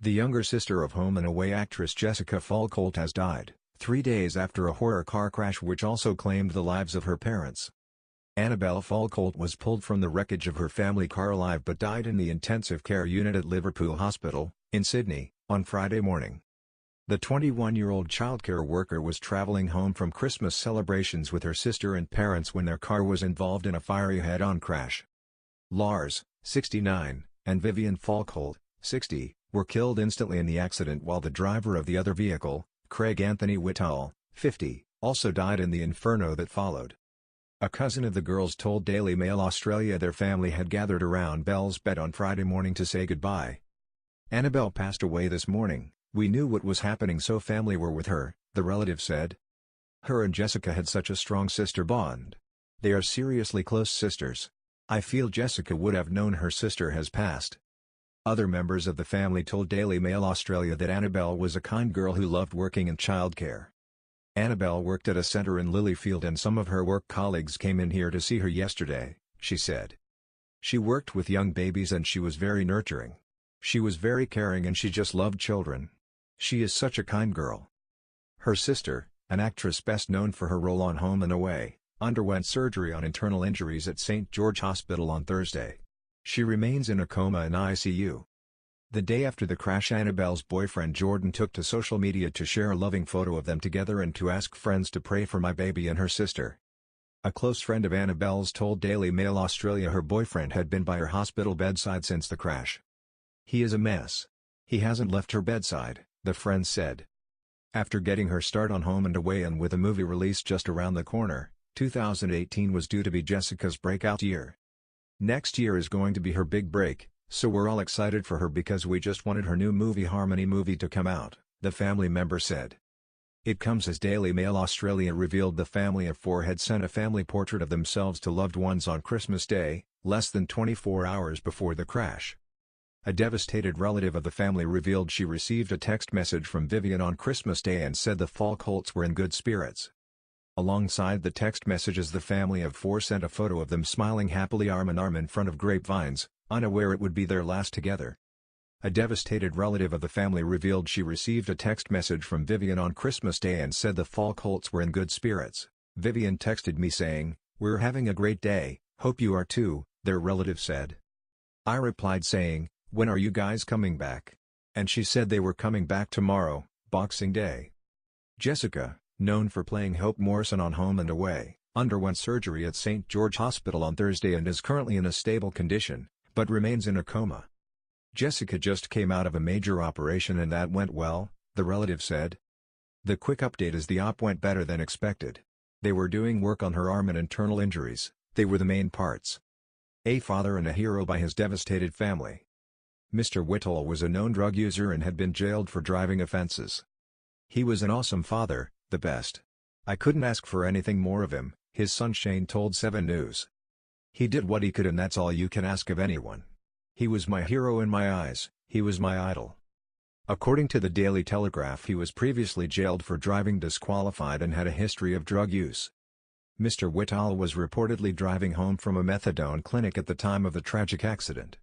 The younger sister of Home and Away actress Jessica Falkholt has died, 3 days after a horror car crash which also claimed the lives of her parents. Annabelle Falkholt was pulled from the wreckage of her family car alive but died in the intensive care unit at Liverpool Hospital, in Sydney, on Friday morning. The 21-year-old childcare worker was travelling home from Christmas celebrations with her sister and parents when their car was involved in a fiery head-on crash. Lars, 69, and Vivian Falkholt, 60, were killed instantly in the accident while the driver of the other vehicle, Craig Anthony Whittall, 50, also died in the inferno that followed. A cousin of the girls told Daily Mail Australia their family had gathered around Belle's bed on Friday morning to say goodbye. "Annabelle passed away this morning, we knew what was happening so family were with her," the relative said. Her and Jessica had such a strong sister bond. They are seriously close sisters. I feel Jessica would have known her sister has passed. Other members of the family told Daily Mail Australia that Annabelle was a kind girl who loved working in childcare. Annabelle worked at a centre in Lilyfield and some of her work colleagues came in here to see her yesterday, she said. She worked with young babies and she was very nurturing. She was very caring and she just loved children. She is such a kind girl. Her sister, an actress best known for her role on Home and Away, underwent surgery on internal injuries at St. George Hospital on Thursday. She remains in a coma in ICU. The day after the crash, Annabelle's boyfriend Jordan took to social media to share a loving photo of them together and to ask friends to pray for my baby and her sister. A close friend of Annabelle's told Daily Mail Australia her boyfriend had been by her hospital bedside since the crash. "He is a mess. He hasn't left her bedside," the friend said. After getting her start on Home and Away and with a movie release just around the corner, 2018 was due to be Jessica's breakout year. "Next year is going to be her big break, so we're all excited for her because we just wanted her new movie Harmony movie to come out," the family member said. It comes as Daily Mail Australia revealed the family of 4 had sent a family portrait of themselves to loved ones on Christmas Day, less than 24 hours before the crash. A devastated relative of the family revealed she received a text message from Vivian on Christmas Day and said the Falkholts were in good spirits. Alongside the text messages, the family of 4 sent a photo of them smiling happily arm in arm in front of grapevines, unaware it would be their last together. A devastated relative of the family revealed she received a text message from Vivian on Christmas Day and said the Falkholts were in good spirits. "Vivian texted me saying, 'We're having a great day, hope you are too,' their relative said. I replied saying, 'When are you guys coming back?' And she said they were coming back tomorrow, Boxing Day." Jessica, known for playing Hope Morrison on Home and Away, underwent surgery at St. George Hospital on Thursday and is currently in a stable condition, but remains in a coma. "Jessica just came out of a major operation and that went well," the relative said. "The quick update is the op went better than expected. They were doing work on her arm and internal injuries, they were the main parts." A father and a hero by his devastated family. Mr. Whittall was a known drug user and had been jailed for driving offenses. "He was an awesome father, the best. I couldn't ask for anything more of him," his son Shane told 7 News. "He did what he could and that's all you can ask of anyone. He was my hero in my eyes, he was my idol." According to the Daily Telegraph, he was previously jailed for driving disqualified and had a history of drug use. Mr. Whittall was reportedly driving home from a methadone clinic at the time of the tragic accident.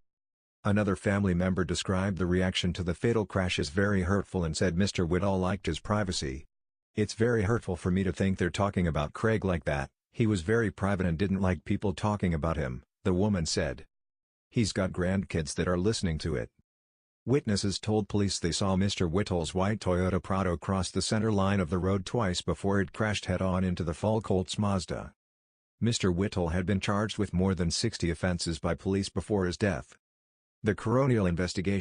Another family member described the reaction to the fatal crash as very hurtful and said Mr. Whittall liked his privacy. "It's very hurtful for me to think they're talking about Craig like that, he was very private and didn't like people talking about him," the woman said. "He's got grandkids that are listening to it." Witnesses told police they saw Mr. Whittall's white Toyota Prado cross the center line of the road twice before it crashed head-on into the Falkholts' Mazda. Mr. Whittall had been charged with more than 60 offenses by police before his death. The coronial investigation